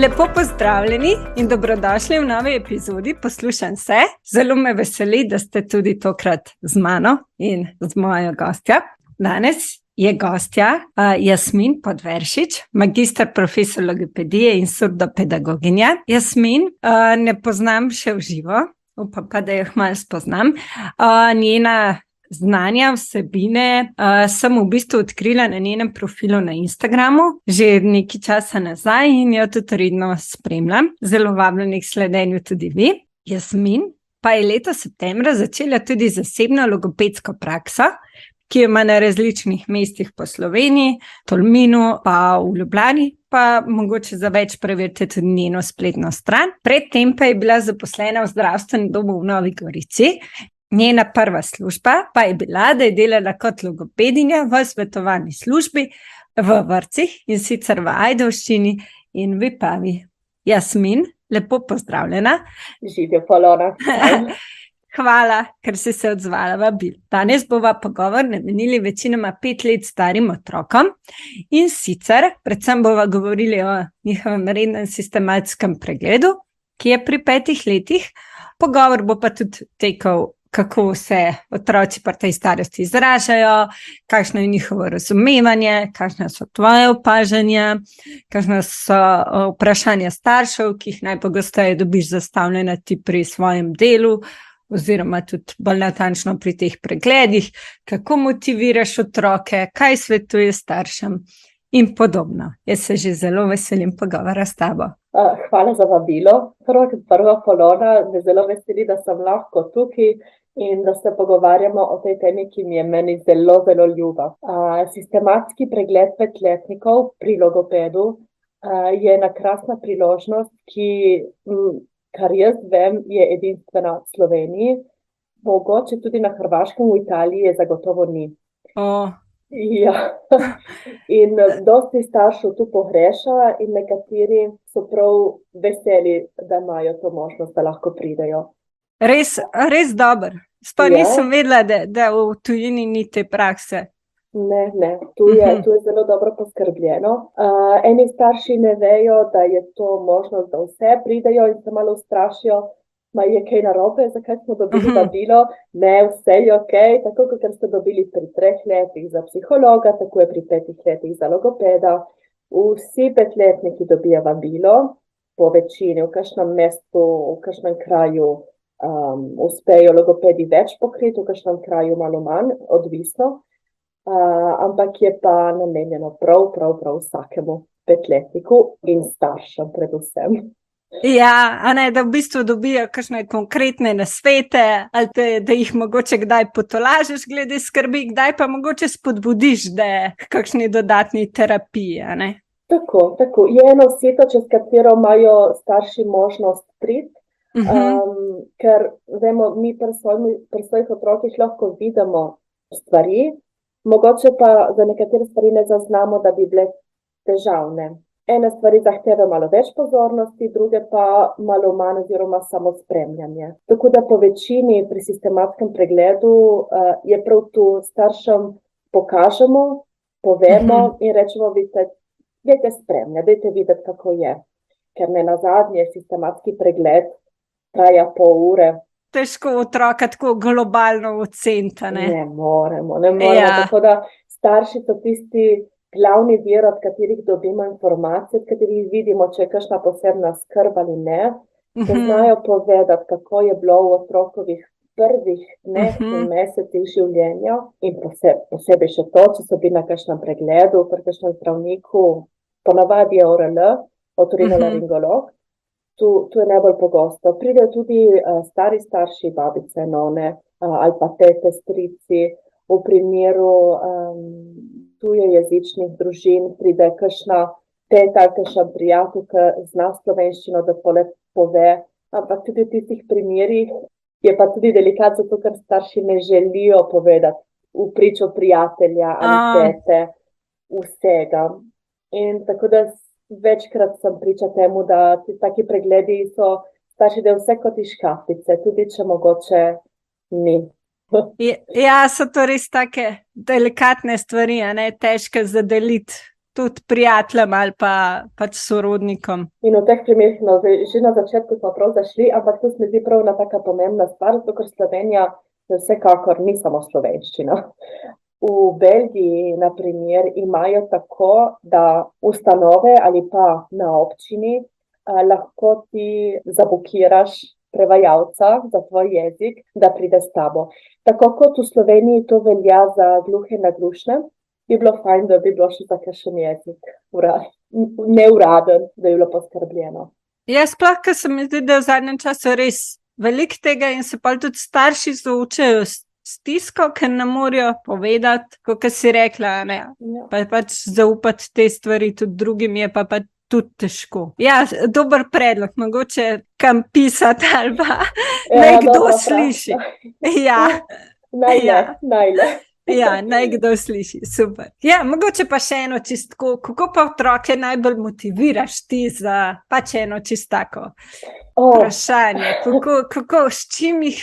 Lepo pozdravljeni in dobrodošli v novi epizodi Poslušam se. Zelo me veseli, da ste tudi tokrat z mano in z mojo gostjo. Danes je gostja Jasmin Podveršič, magister profesor logopedije in surdopedagoginja. Jasmin ne poznam še v živo, upam pa, da jo malo spoznam. Njena znanja, vsebine sem v bistvu odkrila na njenem profilu na Instagramu že nekaj časa nazaj in jo tudi redno spremljam. Zelo vabljeni k sledenju tudi vi. Jasmin pa je letos septembra začela tudi zasebno logopedsko prakso, ki jo ima na različnih mestih po Sloveniji, Tolminu pa v Ljubljani, pa mogoče za več preverite tudi njeno spletno stran. Predtem pa je bila zaposlena v zdravstvenem domu v Novi Gorici. Njena prva služba pa je bila, da je delala kot logopedinja v svetovalni službi v vrtcih, in sicer v Ajdovščini in Vipavi. Jasmin, lepo pozdravljena. Živjo, Polona. Hvala, ker si se odzvala vabil. Danes bova pogovor namenili večinoma 5 let starim otrokom, in sicer predvsem bova govorili o njihovem rednem sistematskem pregledu, ki je pri 5 letih. Pogovor bo pa tudi tekel, kako se otroci pri tej starosti izražajo, kakšno je njihovo razumevanje, kakšne so tvoje opažanja, kakšne so vprašanja staršev, ki jih najpogosteje dobiš zastavljena ti pri svojem delu, oziroma tudi bolj natančno pri teh pregledih, kako motiviraš otroke, kaj svetuje staršem in podobno. Jaz se že zelo veselim pogovora s tabo. Hvala za vabilo. Prva, Polona, me zelo veseli, da sem lahko tukaj in da se pogovarjamo o tej temi, ki mi je meni zelo, zelo ljuba. Sistematski pregled 5-letnikov pri logopedu je ena krasna priložnost, ki, kar jaz vem, je edinstvena v Sloveniji. Mogoče tudi na Hrvaškem, v Italiji je zagotovo ni. Ja, in dosti staršev tu pogreša in nekateri so prav veseli, da imajo to možnost, da lahko pridejo. Res dober. Sploh nisem vedela, da v tujini ni te prakse. Ne, tu je zelo dobro poskrbljeno. Eni starši ne vejo, da je to možnost, da vse pridejo in se malo ustrašijo. Ma je kaj narobe, zakaj smo dobili vabilo? Ne, vse je okej, tako kot ste dobili pri 3 letih za psihologa, tako je pri 5 letih za logopeda. Vsi 5-letniki dobijo vabilo, po večini, v kakšnem mestu, v kakšnem kraju uspejo logopedi več pokriti, v kakšnem kraju malo manj, odvisno. Ampak je pa namenjeno prav vsakemu 5-letniku in staršem predvsem. Ja, a ne, da v bistvu dobijo kakšne konkretne nasvete, ali da jih mogoče kdaj potolažiš glede skrbi, kdaj pa mogoče spodbudiš, da je kakšni dodatni terapiji, a ne? Tako. Je eno seto, čez katero imajo starši možnost priti, ker vemo, mi pri svojih otrokih lahko vidimo stvari, mogoče pa za nekatere stvari ne zaznamo, da bi bile težavne. Ene stvari zahteve malo več pozornosti, druge pa malo manj oziroma samo spremljanje. Tako da po večini pri sistematskem pregledu je prav tu staršem pokažemo, povemo in rečemo, dajte spremljati, dajte videti, kako je. Ker ne nazadnje sistematski pregled traja pol ure. Težko otroka tako globalno oceniti, ne? Ne moremo. Tako da starši so tisti glavni vir, od katerih dobimo informacije, od katerih vidimo, če je kakšna posebna skrb ali ne, da znajo povedati, kako je bilo v otrokovih prvih dneh in mesecih življenja in posebej še to, če so bili na kakšnem pregledu, pri kakšnem zdravniku, ponavadi je ORL, otorinolaringolog, tu je najbolj pogosto. Pridejo tudi stari starši, babice, none ali pa tete, strici, v primeru tujejezičnih družin pride kakšna teta, kakšen prijatelj, ki zna slovenščino, da pove, ampak tudi v tistih primerih je pa tudi delikat, zato ker starši ne želijo povedati v pričo prijatelja ali tete vsega. In tako da večkrat sem priča temu, da taki pregledi so starši, da je vse kot iz škatlice, tudi če mogoče ni. Ja, so to res take delikatne stvari, a ne, težke za deliti tudi prijateljem ali pa pač sorodnikom. In v teh primerih, no, že na začetku smo prav zašli, ampak to se mi zdi prav ena taka pomembna stvar, zato ker Slovenija vsekakor ni samo slovenščina. V Belgiji, na primer, imajo tako, da ustanove ali pa na občini lahko ti zabukiraš prevajalca za tvoj jezik, da pride s tabo. Tako kot v Sloveniji to velja za gluhe in naglušne, bi bilo fajn, da bi bilo še za kakšen jezik neuraden, da bi bilo poskrbljeno. Ja, sploh, ker se mi zdi, da v zadnjem času res veliko tega in se pa tudi starši soočajo s stisko, ker ne morejo povedati, kot si rekla, ne. Ja. Pa pač zaupati te stvari tudi drugim je pa tudi težko. Ja, dober predlog, mogoče kam pisati ali pa naj kdo sliši. Ja. Najle. Ja, naj kdo sliši, super. Ja, mogoče pa še eno čistko, kako pa otroke najbolj motiviraš ti za pač eno čistako vprašanje, kako, s čim jih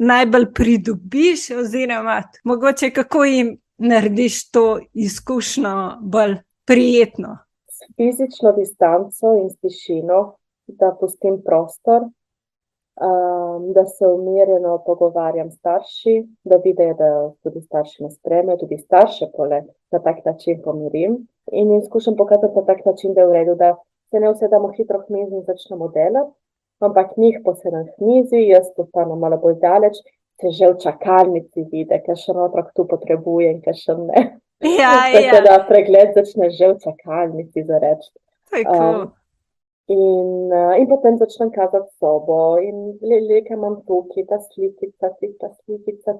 najbolj pridobiš oziroma mogoče kako jim narediš to izkušnjo bolj prijetno. S fizično distanco in s tišino, da pustim prostor, da se umirjeno pogovarjam s starši, da vidijo, da tudi starši ne sprejmejo, tudi starše na tak način pomirim in jim skušam pokazati na tak način, da je v redu, da se ne usedamo hitro k mizi in začnemo delati, ampak njih posedem k mizi, jaz postanem malo bolj daleč, se že v čakalnici vidi, kakšen otrok tu potrebuje in kakšen ne. Tako da pregled začne že v čakalnici zareči. In potem začnem kazati sobo in leke imam tukaj, ta slikica,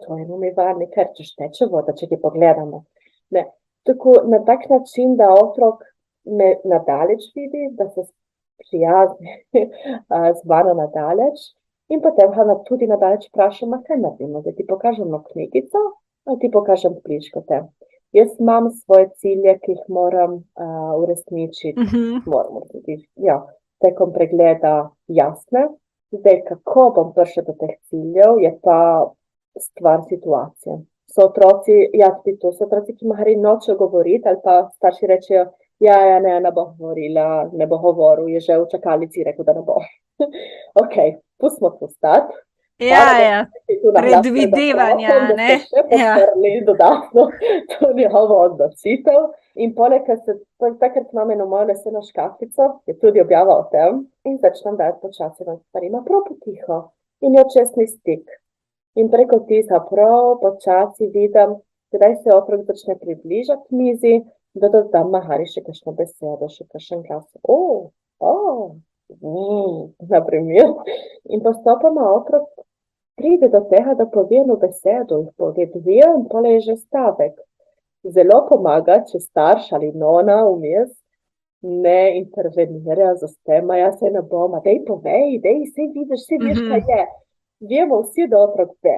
to je umivalnik, ker če teče voda, če ti pogledamo. Ne. Tako, na tak način, da otrok me nadaleč vidi, da se prijazni z mano nadaleč in potem ga tudi nadaleč vprašam, kaj naredimo, da ti pokažem na knjigico, ali ti pokažem pliškote. Jaz imam svoje cilje, ki jih moram uresničiti, tekom pregleda jasne. Zdaj, kako bom prišel do teh ciljev, je pa stvar situacije. So otroci, so otroci, ki mahari nočejo govoriti, ali pa starši rečejo, ne bo govorila, ne bo govoril, je že v čakalnici rekel, da ne bo. Ok, pustimo to stati. Predvidevanja, ne? Da ste še podprli dodatno to njegovo odločitev. In poleg, takrat imam eno mojo leseno škatlico, je tudi objava o tem, in začnem dati počasi na stvarima prav potiho. In je očesni stik. In preko tisa prav počasi vidim, kdaj se otrok začne približati mizi, da dodam mahari še kakšno besedo, še kakšen glas. Na primer. In postopoma otrok pride do tega, da pove eno besedo, jih pove dve in pole je že stavek. Zelo pomaga, če starš ali nona vmes ne intervenira z tem, se ne bom, dej povej, saj vidiš, saj veš, kaj je. Vemo vsi, da otrok ve.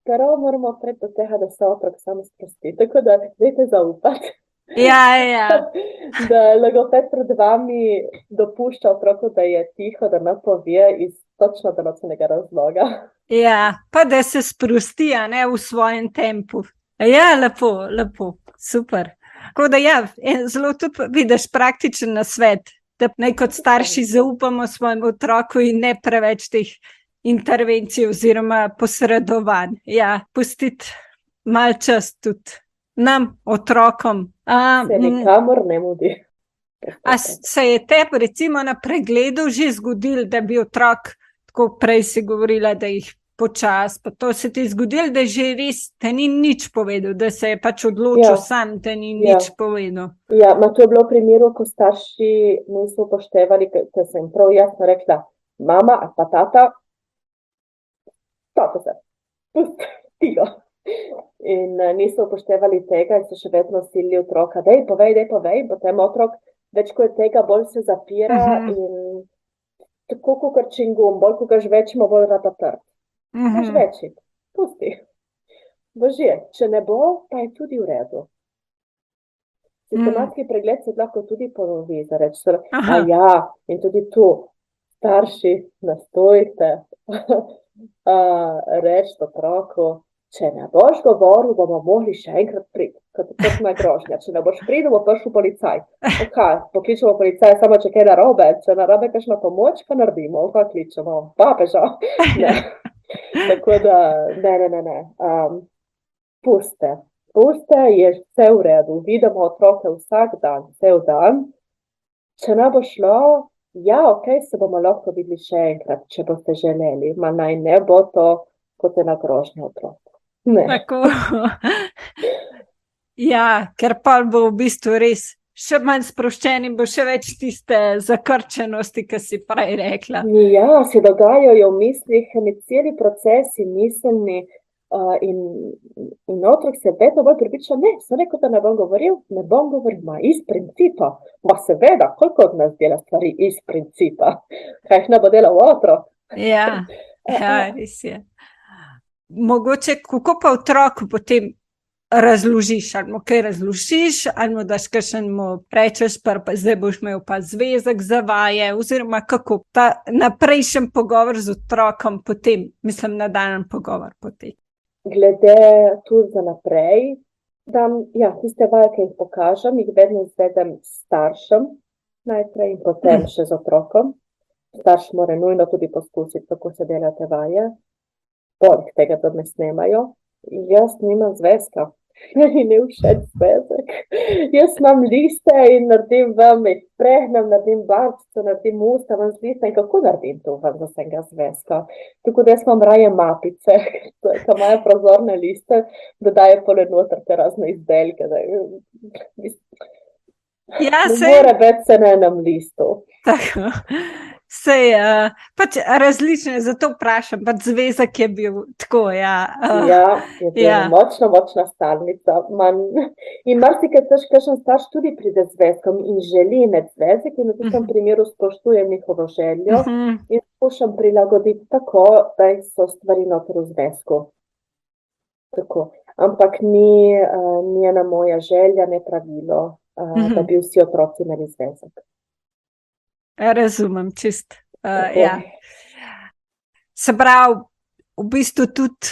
Pero moramo pred do tega, da se otrok samo sprosti, tako da dajte zaupati. Da logoped pred vami dopušča otroku, da je tiho, da ne pove iz točno določenega razloga. Ja, pa da se sprosti, a ne v svojem tempu. Ja, lepo, super. Tako da zelo tudi vidiš praktičen nasvet, da naj kot starši zaupamo svojemu otroku in ne preveč teh intervencij oziroma posredovanj. Ja, pustiti malo čas tudi nam, otrokom. Se nikamor ne mudi. A se je tebi recimo na pregledu že zgodilo, da bi otrok, tako prej si govorila, da jih počas, pa to se ti je zgodilo, da že res te ni nič povedal, da se je pač odločil sam, da ni nič povedal. Ja, to je bilo v primeru, ko starši niso upoštevali, ker sem prav jasno rekla, mama ali pa tata, tako se, tiho. In niso upoštevali tega in so še vedno silili otroka, dej povej, potem otrok, več ko je tega, bolj se zapira in tako kot čingum, bolj ko gaš večimo, bolj rata trd. Gaš večit, pusti. Božje, če ne bo, pa je tudi v redu. Sistematski pregled se lahko tudi ponovi, da reči, in tudi tu, starši, nastojite, reči otroku, če ne boš govoril, bomo mogli še enkrat priti, kot je grožnja. Če ne boš pridel, bo prišel policaj. Ok, pokličemo policaj, samo če kaj narobe, če narobe kakšna pomoč, pa naredimo, pa kličemo papeža. Ne. Tako da, ne. Puste, je vse v redu. Vidimo otroke vsak dan, cel dan. Če ne bo šlo, ja, ok, se bomo lahko videli še enkrat, če boste želeli. Ma naj ne bo to kot ena grožnja otrok. Ne. Tako. Ja, ker pa bo v bistvu res še manj sproščen in bo še več tiste zakrčenosti, ki si prej rekla. Ja, se dogajajo v mislih celi procesi miselni in otrok se vedno bolj pripriča, ne, sem rekel, da ne bom govoril, ma iz principa. Ma seveda, koliko od nas dela stvari iz principa? Kaj jih ne bo delal otrok? Ja, res je. Mogoče, kako pa otroku potem razložiš, ali mu kaj razložiš, ali mu daš kakšnemu rečeš, pa zdaj boš imel pa zvezek za vaje, oziroma kako ta naprejšen pogovor z otrokom potem, mislim, nadaljnji pogovor potem. Glede tudi za naprej, tiste vaje, ki jih pokažem, jih vedno izvedem staršem najprej in potem še z otrokom. Starš mora nujno tudi poskusiti, kako se delajo te vaje. Poleg tega, da me snemajo. Jaz nimam zvezka. Meni ne všeč zvezek. Jaz imam liste in naredim vam, jih prehnem, naredim barčico, naredim usta, vam z lista in kako naredim to vam za vsega zvezka. Tako da jaz imam raje mapice, ki imajo prozorne liste, da daje pole noter te razne izdelke. Ne more biti se na enem listu. Tako. Sej, pač različne, zato vprašam, pač zvezek je bil tako, ja. Je bil močna stalnica. In marsikaj kakšen starš tudi pride z zvezkom in želi imeti zvezek in v tem primeru spoštujem njihovo željo in skušam prilagoditi tako, da so stvari noter v zvezku. Tako. Ampak ni ena moja želja, ne pravilo, da bi vsi otroci imeli zvezek. Razumem, čist. Ja. Se pravi, v bistvu tudi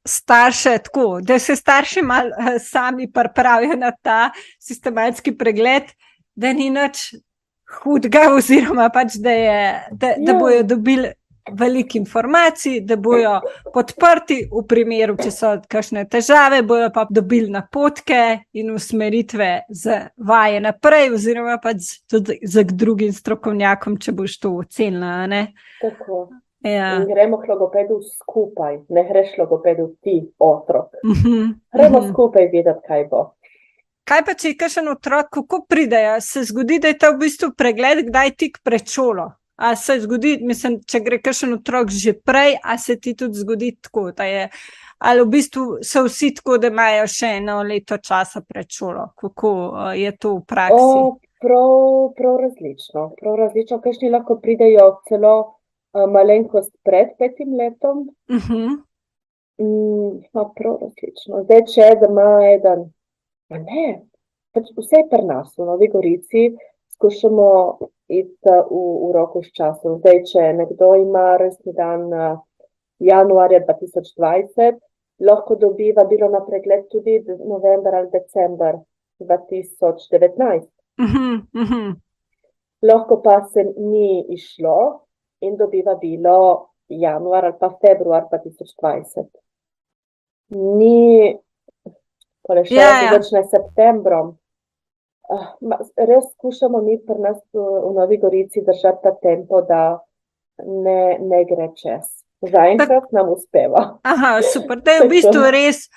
starše tako, da se starši malo sami pripravijo na ta sistematski pregled, da ni nič hudega, oziroma pač, da bojo dobili veliko informacij, da bojo podprti v primeru, če so kakšne težave, bojo pa dobili napotke in usmeritve za vaje naprej, oziroma pač tudi za drugim strokovnjakom, če boš to ocenila, ne? Tako. Ja. In gremo k logopedu skupaj, ne greš logopedu ti, otrok. Gremo skupaj videti, kaj bo. Kaj pa, če je kakšen otrok, kako pridejo? Se zgodi, da je to v bistvu pregled, kdaj tik pred šolo? A se zgodi, mislim, če gre kakšen otrok že prej, a se ti tudi zgodi tako, da je, ali v bistvu so vsi tako, da imajo še eno leto časa pred šolo? Kako je to v praksi? Prav različno. Kakšni lahko pridejo celo malenkost pred 5 letom. Prav različno. Zdaj, če da ima eden, pač vse je pri nas, v Novi Gorici, skušamo iti v roku s časom. Zdaj, če nekdo ima rojstni dan januarja 2020, lahko dobi vabilo na pregled tudi november ali december 2019. Lahko pa se ni išlo in dobi vabilo januar ali pa februar 2020. Ni, začne septembrom. Res skušamo mi pri nas v Novi Gorici držati ta tempo, da ne gre čez. Zaenkrat nam uspeva. Aha, super. Da je v bistvu res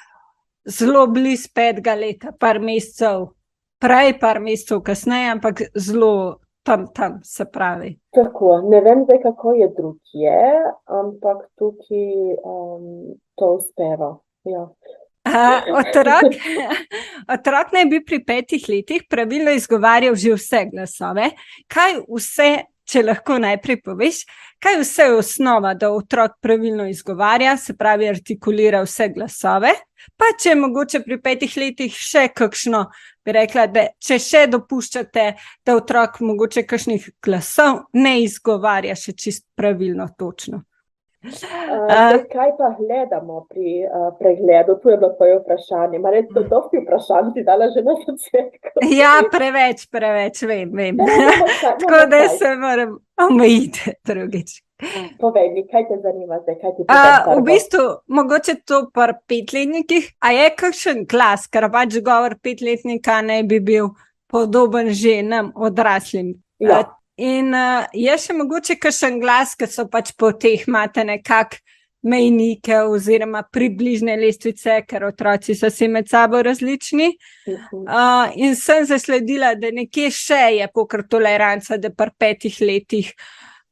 zelo blizu 5 leta, par mesecev prej, par mesecev kasneje, ampak zelo tam se pravi. Tako, ne vem zdaj, kako je drugje, ampak tukaj to uspeva. Ja. Otrok naj bi pri 5 letih pravilno izgovarjal že vse glasove. Kaj vse, če lahko najprej poveš, kaj vse je osnova, da otrok pravilno izgovarja, se pravi artikulira vse glasove, pa če mogoče pri 5 letih še kakšno, bi rekla, da če še dopuščate, da otrok mogoče kakšnih glasov ne izgovarja še čist pravilno, točno. Zdaj, kaj pa gledamo pri pregledu? Tu je bilo tvoje vprašanje. Ma res, to dosti vprašanj si dala že na začetku. Ja, preveč, vem. Tako da kaj. se moram omejiti drugič. Povej mi, kaj te zanima zdaj, kaj ti povem V prvo? bistvu, mogoče to pri 5-letnikih, a je kakšen glas, ker pač govor 5-letnika ne bi bil podoben že nam odraslim. Ja. In je še mogoče kakšen glas, ki so pač po teh imate nekak mejnike oziroma približne lestvice, ker otroci so si med sabo različni. In sem zasledila, da nekje še je pokr toleranca, da pri 5 letih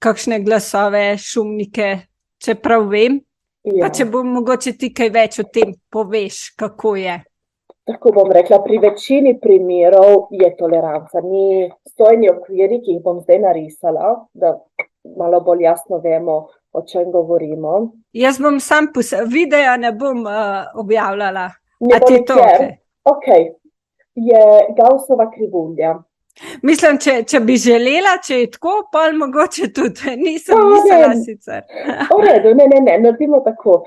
kakšne glasove, šumnike, čeprav vem. Ja. Pa če bom mogoče ti kaj več o tem poveš, kako je. Tako bom rekla, pri večini primerov je toleranca. Ni stojni okviri, ki jih bom zdaj narisala, da malo bolj jasno vemo, o čem govorimo. Jaz bom sam video ne bom objavljala. Ne A bo ti to nikjer. okej? Okej. Je Gaussova krivulja. Mislim, če bi želela, če je tako, pol mogoče tudi. Nisem Ne. mislila sicer. V redu, ne, naredimo tako,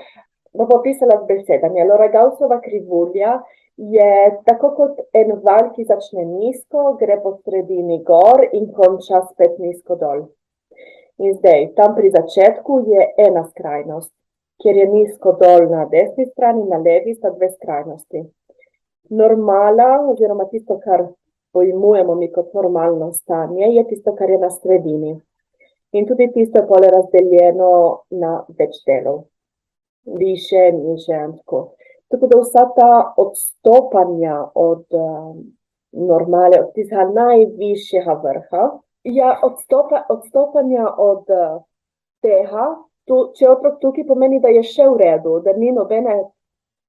da bo pisala z besedami. Allora, Gaussova krivulja je tako kot en val, ki začne nizko, gre po sredini gor in konča spet nizko dol. In zdaj, tam pri začetku je ena skrajnost, kjer je nizko dol na desni strani, na levi sta dve skrajnosti. Normala, oziroma tisto, kar pojmujemo mi kot normalno stanje, je tisto, kar je na sredini. In tudi tisto je pole razdeljeno na več delov. Više, niže, tako. Tako da vsa ta odstopanja od normale, od tistega najvišjega vrha, odstopanja od tega, če je otrok tukaj, pomeni, da je še v redu, da ni nobene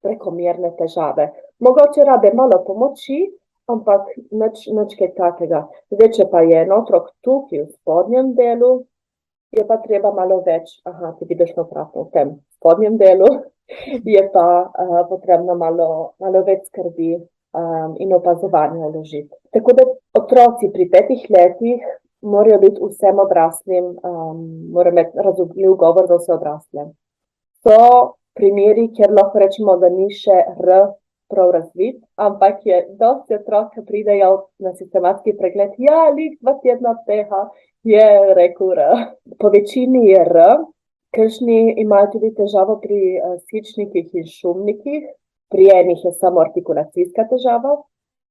prekomerne težave. Mogoče rabe malo pomoči, ampak nič kaj takega. Zdaj, če pa je en otrok tukaj v spodnjem delu, je pa treba malo več, ti vidiš napravno v tem spodnjem delu, je pa potrebno malo več skrbi in opazovanja vložiti. Tako da otroci pri 5 letih morajo biti vsem odraslim, morajo imeti razumljiv govor za vse odrasle. So primeri, kjer lahko rečemo, da ni še prav razvit, ampak je dosti otrok, ki pridejo na sistematski pregled, lih 2 tedna tega je rekel R. Po večini je R, kakšni imajo tudi težavo pri sičnikih in šumnikih, pri enih je samo artikulacijska težava,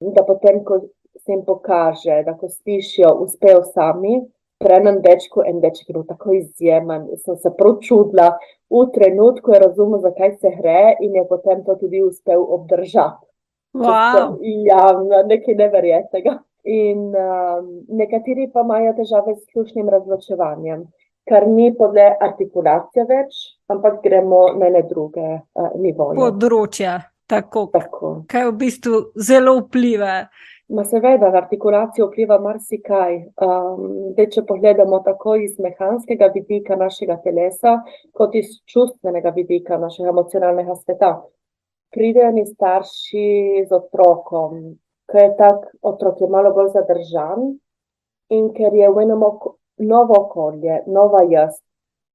da potem, ko se jim pokaže, da ko slišijo, uspejo sami, pri enem dečku, en deček je bil tako izjemen, sem se prav čudila, v trenutku je razumel, zakaj se gre in je potem to tudi uspel obdržati. Wow. Ja, nekaj neverjetnega. In nekateri pa imajo težave s slušnim razločevanjem, kar ni podle artikulacije več, ampak gremo na ene druge nivoje. Področja, tako. Tako. Kaj v bistvu zelo vpliva. Ma seveda, na artikulacijo vpliva marsikaj. Zdaj, če pogledamo tako iz mehanskega vidika našega telesa, kot iz čustvenega vidika našega emocionalnega sveta. Pridejo eni starši z otrokom, ker je tak otrok je malo bolj zadržan in ker je v enem novo okolje, nova jaz,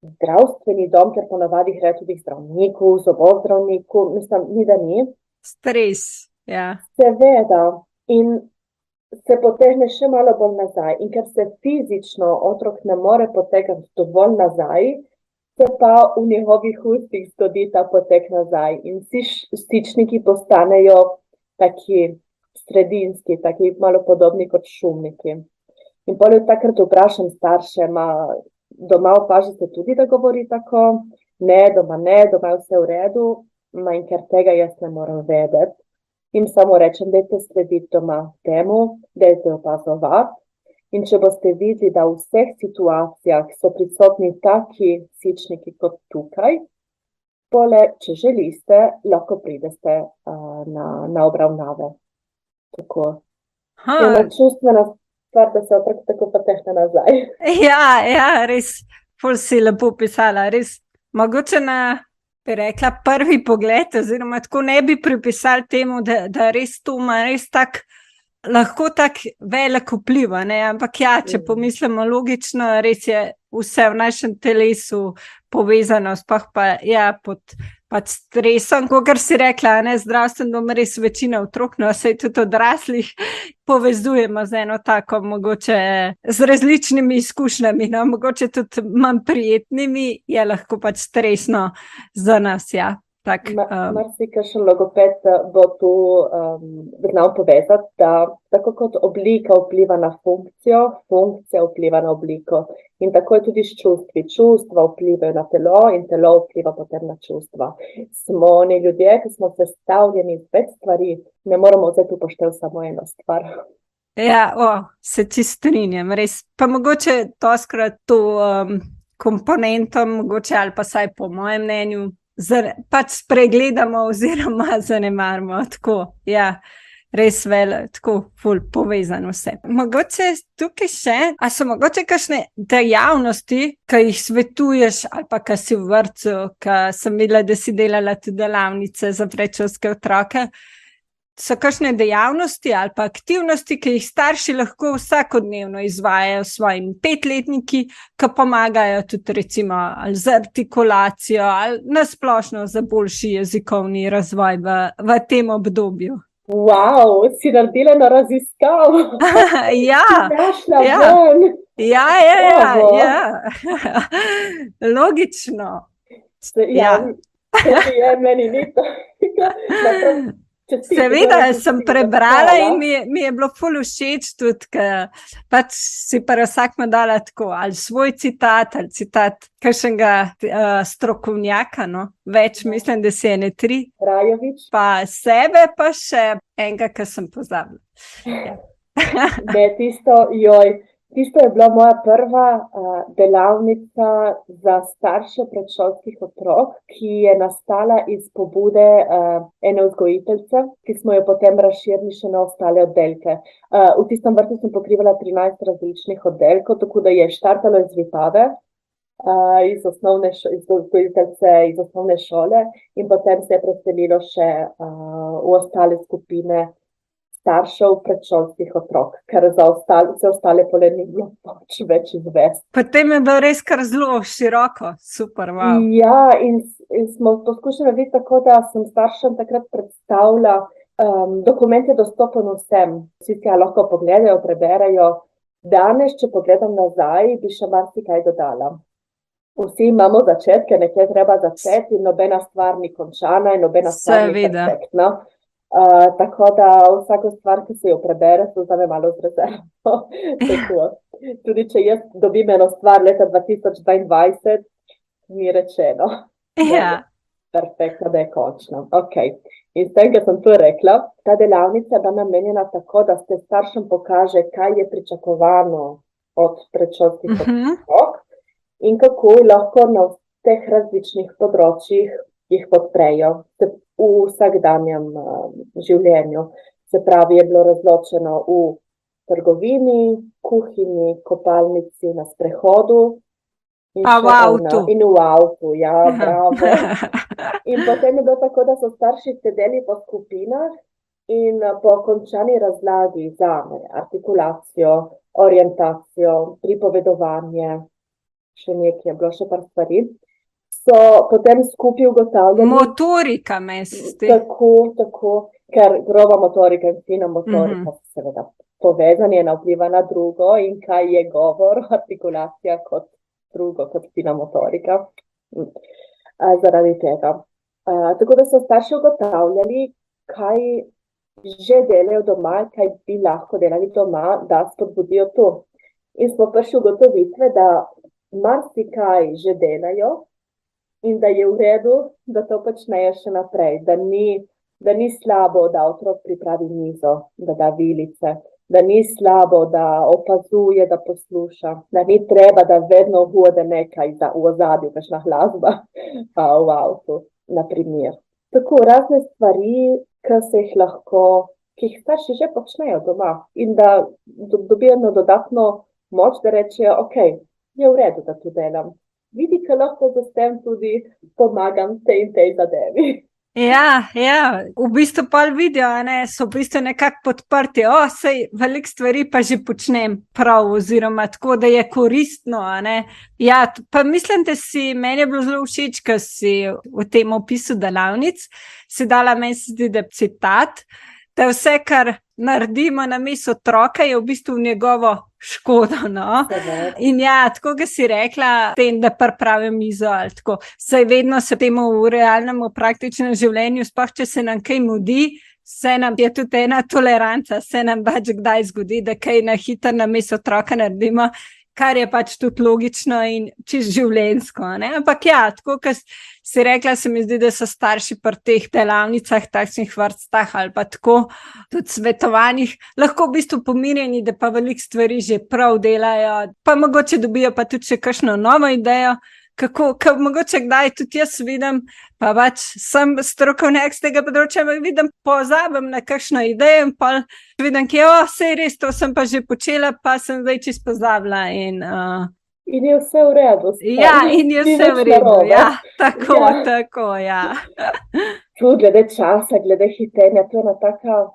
zdravstveni dom, ker ponavadi gre tudi k zdravniku, zobozdravniku, mislim, ni da ni. Stres, ja. Seveda. In se potegne še malo bolj nazaj. In ker se fizično otrok ne more potegniti dovolj nazaj, se pa v njegovih ustih zgodi ta potek nazaj. In vsi stičniki postanejo taki sredinski, taki malo podobni kot šumniki. In potem takrat vprašam starše, doma opažate tudi, da govori tako? Ne, doma je vse v redu, in ker tega jaz ne moram vedeti. In samo rečem, dajte slediti doma temu, dajte opazovati. In če boste videli, da v vseh situacijah so prisotni taki sičniki kot tukaj, če želite, lahko pridete na obravnave. Tako. Ena čustvena stvar, da se otrok tako potehne nazaj. Ja, res, ful si lepo pisala, res. Mogoče bi rekla, prvi pogled, oziroma tako ne bi pripisali temu, da res to ima res lahko tak velik vpliv, ne? Ampak ja, če pomislimo logično, res je vse v našem telesu povezano, sploh pa pod stresom, kot si rekla, ne, zdravstveno dom res večina otrok, no, saj tudi odraslih povezujemo z eno tako, mogoče z različnimi izkušnjami, no, mogoče tudi manj prijetnimi, je lahko stresno za nas, ja. Marsikakšen logoped bo tu znal povezati, da tako kot oblika vpliva na funkcijo, funkcija vpliva na obliko. In tako je tudi s čustvi. Čustva vplivajo na telo in telo vpliva potem na čustva. Smo oni ljudje, ki smo sestavljeni iz več stvari, ne moramo vzeti upoštev samo eno stvar. Ja, se čisto strinjam, res. Pa mogoče doskrat to komponento, mogoče ali pa saj po mojem mnenju, spregledamo oziroma zanemarimo, tako, ja, res tako ful povezano vse. Mogoče tukaj še, a so mogoče kakšne dejavnosti, ki jih svetuješ, ali pa ki si v vrtcu, ki sem videla, da si delala tudi delavnice za predšolske otroke, so kakšne dejavnosti ali pa aktivnosti, ki jih starši lahko vsakodnevno izvajajo s svojimi 5-letniki, ki pomagajo tudi recimo ali z artikulacijo ali nasplošno za boljši jezikovni razvoj v tem obdobju. Wow, si naredila na raziskav. Ja. Logično. Meni ni to. Seveda sem prebrala in mi je bilo ful všeč tudi, ker si pa vsakmo dala tako, ali svoj citat, ali citat kakšnega strokovnjaka, no, več, mislim, da si ene 3. Rajovič. Pa sebe, pa še enega, ki sem pozabila. Ja. Tisto je bila moja prva delavnica za starše predšolskih otrok, ki je nastala iz pobude ene vzgojiteljice, ki smo jo potem razširili še na ostale oddelke. V tistem vrtu sem pokrivala 13 različnih oddelkov, tako da je štartalo iz Vipave, iz vzgojiteljice iz osnovne šole in potem se je preselilo še v ostale skupine staršev predšolskih otrok, ker za ostale pole ni bilo več izvesti. Potem je bilo res kar zelo široko, super, wow. Ja, in smo poskušali narediti tako, da sem staršem takrat predstavila, dokument je dostopen vsem, vsi si ga lahko pogledajo, preberejo. Danes, če pogledam nazaj, bi še marsikaj dodala. Vsi imamo začetke, nekje treba začeti in nobena stvar ni končana in nobena stvar ni perfektna. Tako da vsako stvar, ki se jo prebere, se vzame malo z rezervo. Tudi če jaz dobim eno stvar leta 2022, mi je rečeno, perfektno, da je končno. Okay. In s tem, ker sem to rekla, ta delavnica je namenjena tako, da se staršem pokaže, kaj je pričakovano od predšolskih otrok in kako lahko na teh različnih področjih jih podprejo v vsakdanjem življenju. Se pravi, je bilo razločeno v trgovini, kuhinji, kopalnici, na sprehodu in v avtu. In v avtu, ja, bravo. In potem je bilo tako, da so starši sedeli po skupinah in po končani razlagi za artikulacijo, orientacijo, pripovedovanje, še nekaj je bilo, še par stvari, so potem skupaj ugotavljali. Motorika, mesti. Tako, ker groba motorika in fina motorika seveda povezani, ena vpliva na drugo in kaj je govor, artikulacija kot drugo, kot fina motorika. Zaradi tega. Tako da so starši ugotavljali, kaj že delajo doma, kaj bi lahko delali doma, da spodbudijo to. In smo prišli ugotovitve, da marsikaj že delajo in da je v redu, da to počnejo še naprej, da ni slabo, da otrok pripravi mizo, da da vilice, da ni slabo, da opazuje, da posluša, da ni treba, da vedno vode nekaj v ozadju, kakšna glasba v avtu, na primer. Tako razne stvari, ki jih starši že počnejo doma in da dobijo dodatno moč, da rečejo, ok, je v redu, da to delam. Vidi, kaj lahko za tem tudi pomagam tej in tej zadevi. Ja, v bistvu pa vidijo, so v bistvu nekako podprti. Sej veliko stvari pa že počnem prav, oziroma tako, da je koristno. Ja, pa mislim, da meni je bilo zelo všeč, ker si v tem opisu delavnic si dala, meni se zdi, da citat, da vse, kar naredimo na mesto otroka, je v bistvu njegovo škodo. No? In ja, tako ga si rekla, tem, da pripravim mizo ali tako. Saj vedno se temu v realnem, v praktičnem življenju, sploh če se nam kaj mudi, se nam je tudi ena toleranca, se nam pač kdaj zgodi, da kaj na hitro na mesto otroka naredimo, kar je pač tudi logično in čisto življenjsko. Ampak ja, tako kot si rekla, se mi zdi, da so starši pri teh delavnicah, takšnih vrstah ali pa tako tudi svetovanjih, lahko v bistvu pomirjeni, da pa veliko stvari že prav delajo, pa mogoče dobijo pa tudi še kakšno novo idejo, kako mogoče kdaj tudi jaz vidim, pa pač sem strokovnjak z tega področja, ampak vidim, pozabim na kakšno idejo in pa vidim, sej res, to sem pa že počela, pa sem zdaj čisto pozabila in je vse v redu. Ja, in je vse v redu, ja, tako, ja. Tudi glede časa, glede hitenja, to je ena taka,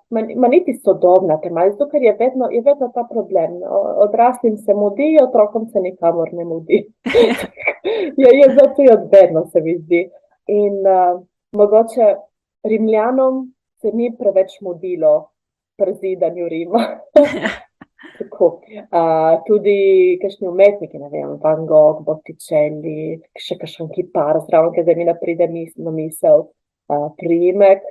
niti sodobna tema, zato ker je vedno ta problem. Odraslim se mudi, otrokom se nikamor ne mudi. Je zato je odvedno, se mi zdi. In mogoče Rimljanom se ni preveč mudilo pri zidanju Rima. Tako. Tudi kakšni umetniki, ne vem, Van Gogh, Botticelli, še kakšen kipar, zraven, ki zdaj mi pride na misel, priimek.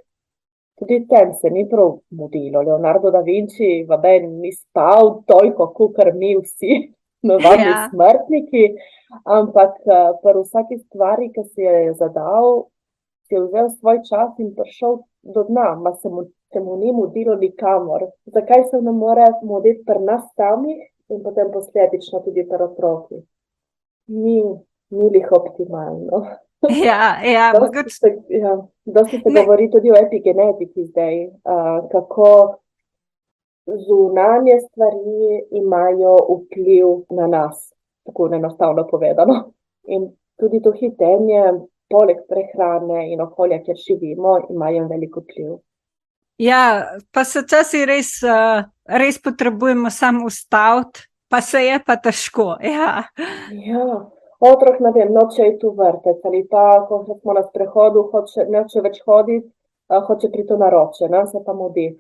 Tudi tem se ni prav mudilo. Leonardo da Vinci ni spal toliko, kakor mi vsi navadni smrtniki, ampak pri vsaki stvari, ki si je zadal, si je vzel svoj čas in prišel do dna, se mu ni mudilo nikamor. Zakaj se ne more muditi pri nas samih in potem posledično tudi pri otrokih? Ni lih optimalno. Dosti se govori tudi o epigenetiki zdaj, kako zunanje stvari imajo vpliv na nas, tako enostavno povedano. In tudi to hitenje, poleg prehrane in okolja, kjer živimo, imajo veliko vpliv. Ja, pa se včasih res potrebujemo samo ustaviti, pa se je pa težko. Ja, otrok, ne vem, noče iti v vrtec ali pa, ko smo na sprehodu, neče več hoditi, hoče priti na roče, se pa mudi.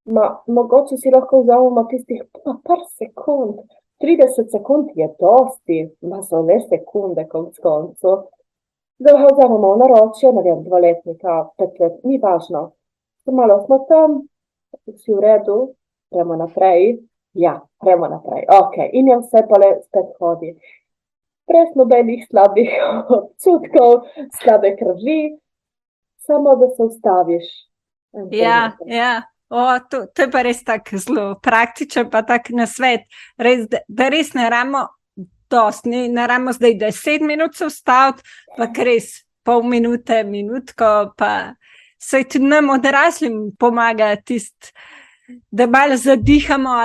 Mogoče si lahko vzamemo tistih par sekund, 30 sekund je dosti, so ne sekunde konc koncu. Zdaj ga vzamemo na roče, ne vem, 2-letnika, 5 let, ni važno. Malo smo tam, si v redu, gremo naprej. Ja, gremo naprej. Ok, in je vse pa le spet hodi. Brez nobenih slabih občutkov, slabe krvi, samo da se ustaviš. Ja. To je pa res tako zelo praktičen, pa tak nasvet, da res ne rabimo dosti, ne rabimo zdaj 10 minut se ustaviti, pa res pol minute, minutko, pa se tudi nam odraslim pomaga tisti, da malo zadihamo.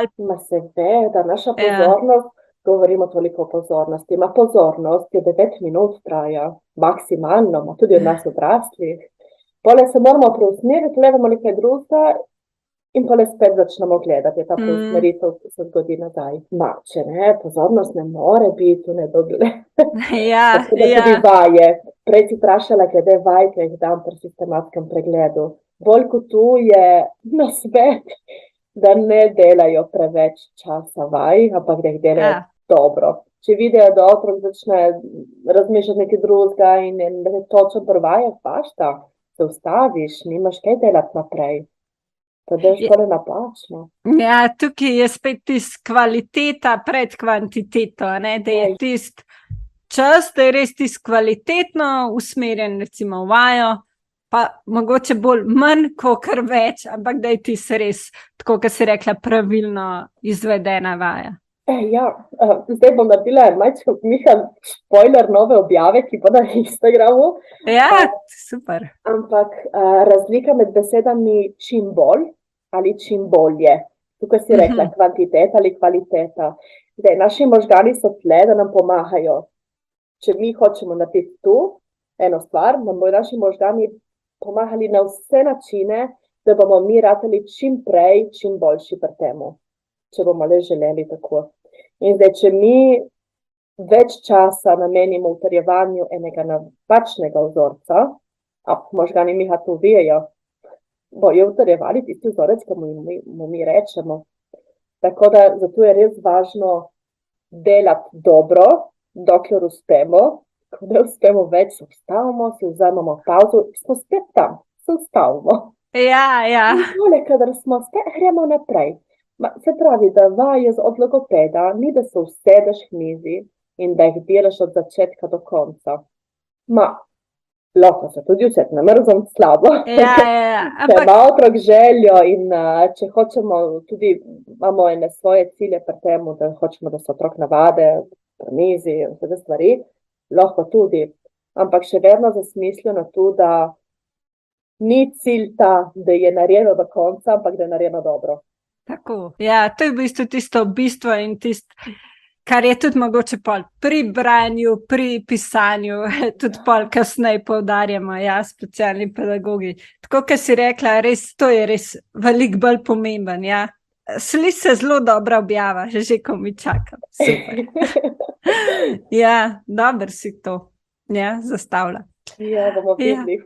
Seveda, naša pozornost, govorimo toliko o pozornosti, pozornost je 9 minut traja, maksimalno, tudi od nas odraslih. Pole se moramo preusmeriti, gledamo nekaj drugega in pole spet začnemo gledati, je ta preusmeritev, ki se zgodi nazaj. Če ne, pozornost ne more biti v nedogled. Tako da tudi vaje. Prej si vprašala, glede vaj, ki jih dam pri sistematskem pregledu. Bolj kot tu je nasvet, da ne delajo preveč časa vaj, ampak da jih delajo dobro. Če vidijo, da otrok začne razmišljati nekaj drugega in da je točno pri vajah, pašta, se ustaviš, nimaš kaj delati naprej. To je škole napačno. Ja, tukaj je spet tist kvaliteta pred kvantiteto, da je tist čas, da je res tist kvalitetno usmerjen, recimo v vajo, pa mogoče bolj manj, kakor več, ampak da je tist res, tako kot si rekla, pravilno izvedena vaja. Zdaj bom naredila majčko spoiler nove objave, ki bo na Instagramu. Ja, super. Ampak razlika med besedami čim bolj ali čim bolje. Tukaj si rekla kvantiteta ali kvaliteta. Zdaj, naši možgani so tle, da nam pomagajo. Če mi hočemo narediti tu eno stvar, nam bojo naši možgani pomagali na vse načine, da bomo mi ratali čim prej, čim boljši pri temu, če bomo le želeli tako. In zdaj, če mi več časa namenimo utrjevanju enega napačnega vzorca, a možgani mi ga to vejo, bojo utrjevali tisti vzorec, ki mu mi rečemo. Tako da zato je res važno delati dobro, dokler uspemo. Ko ne uspemo več, se ustavimo, si vzamemo pauzo, smo spet tam, se ustavimo. Ja. In tole, kadar smo spet, gremo naprej. Se pravi, da vaje od logopeda ni, da se usedeš k mizi in da jih delaš od začetka do konca. Lahko se tudi usedem, ne mrzem slabo. Ja. Če ima otrok željo in če hočemo tudi, imamo ene svoje cilje pri temu, da hočemo, da se otrok navade pri mizi in vse te stvari, lahko tudi. Ampak še vedno za smisleno to, da ni cilj ta, da je narejeno do konca, ampak da je narejeno dobro. Tako, ja, to je v bistvu tisto bistvo in tisto, kar je tudi mogoče pol pri branju, pri pisanju, tudi pol kasneje poudarjamo, ja, specialni pedagogi. Tako, kot si rekla, res, to je res veliko bolj pomemben, ja. Sliši se zelo dobra objava, že ko mi čakam. Super. Ja, dobro si to, ja, zastavlja. Ja, bomo videli.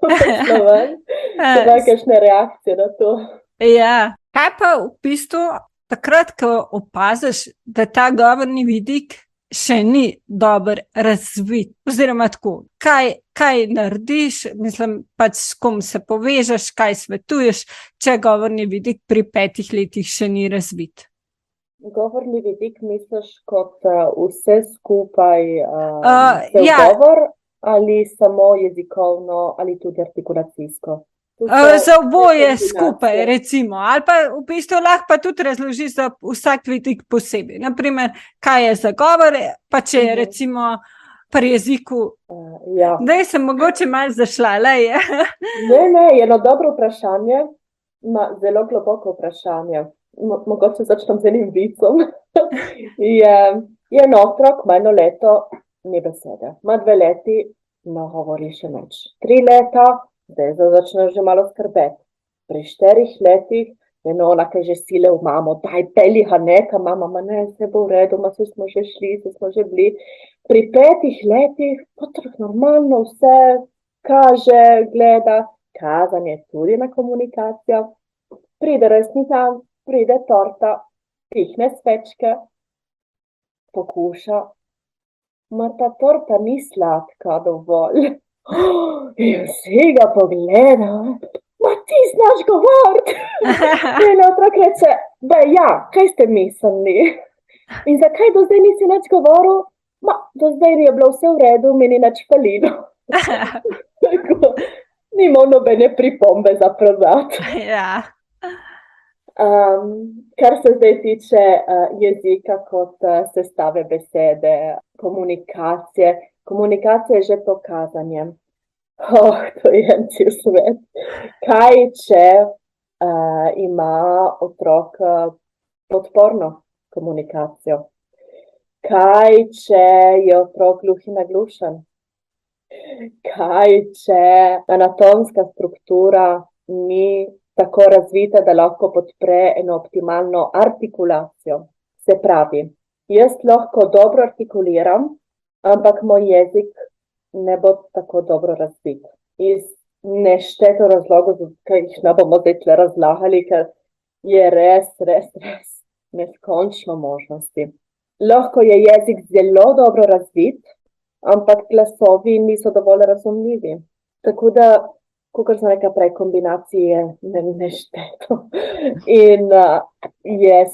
Če da kakšne reakcije na to. Ja, kaj pa v bistvu takrat, ko opaziš, da ta govorni vidik še ni dobro razvit, oziroma tako, kaj narediš, mislim, pač s kom se povežeš, kaj svetuješ, če govorni vidik pri 5 letih še ni razvit? Govorni vidik misliš kot vse skupaj govor ali samo jezikovno ali tudi artikulacijsko? Za oboje skupaj, recimo, ali pa v bistvu lahko pa tudi razložiš za vsak vidik posebej. Naprimer, kaj je za govor, pa če je recimo pri jeziku. Zdaj sem mogoče malo zašla, lej. Ne, je eno dobro vprašanje, zelo globoko vprašanje. Mogoče začnem z enim vicom. Je en otrok, ima 1 leto, ni besede. Ima 2 leti, no govori še nič. 3 leta, zdaj začne že malo skrbeti. Pri 4 letih je ona, ki že sile v mamo, daj peli ga neka, mama, ne, vse bo v redu, vse smo že šli, vse smo že bili. Pri 5 letih otrok normalno vse kaže, gleda, kazanje tudi na komunikacijo. Pride rojstni dan, pride torta, pihne svečke, pokuša. Ta torta ni sladka dovolj. In vsi ga pogleda, ti znaš govoriti. In otrok reče, da ja, kaj ste mislili? In zakaj do zdaj nisi nič govoril? Do zdaj je bilo vse v redu, mi ni nič falilo. Nimam nobene pripombe za prodati. Ja. Kar se zdaj tiče jezika kot sestave besede, komunikacije. Komunikacija je že to kazanje. To je en cel svet. Kaj, če ima otrok podporno komunikacijo? Kaj, če je otrok gluh in naglušen? Kaj, če anatomska struktura ni tako razvita, da lahko podpre eno optimalno artikulacijo? Se pravi, jaz lahko dobro artikuliram, ampak moj jezik ne bo tako dobro razvit. Iz nešteto razlogov, ki jih ne bomo zdaj tle razlagali, ker je res neskončno možnosti. Lahko je jezik zelo dobro razvit, ampak glasovi niso dovolj razumljivi. Tako da, kakor sem rekla prej, kombinacije nešteto. In je